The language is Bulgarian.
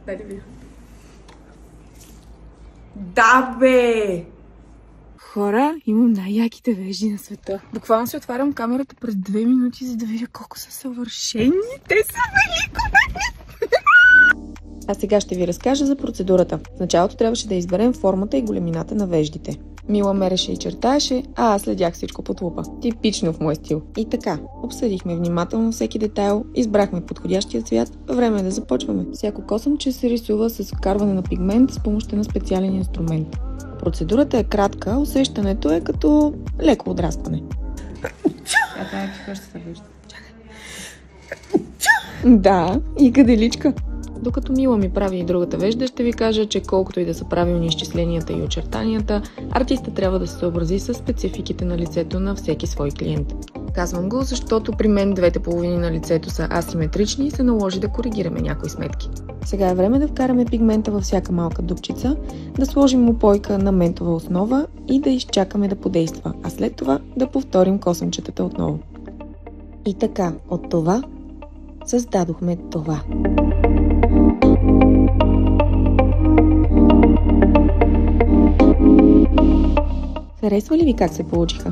Дай да видя. Да, бе! Хора, имам най-яките вежди на света. Буквално си отварям камерата през 2 минути, за да видя колко са съвършени. Те са великолепни! А сега ще ви разкажа за процедурата. В началото трябваше да изберем формата и големината на веждите. Мила мереше и чертаеше, а аз следях всичко под лупа. Типично в мой стил. И така, обсъдихме внимателно всеки детайл, избрахме подходящия цвят, време е да започваме. Всяко косъмче се рисува с вкарване на пигмент с помощта на специален инструмент. Процедурата е кратка, усещането е като леко отрастване. Да, и каделичка. Докато Мила ми прави и другата вежда, ще ви кажа, че колкото и да са правилни изчисленията и очертанията, артистът трябва да се съобрази с спецификите на лицето на всеки свой клиент. Казвам го, защото при мен двете половини на лицето са асиметрични и се наложи да коригираме някои сметки. Сега е време да вкараме пигмента във всяка малка дупчица, да сложим упойка на ментова основа и да изчакаме да подейства, а след това да повторим косъмчетата отново. И така, от това създадохме това. Харесва ли ви как се получиха?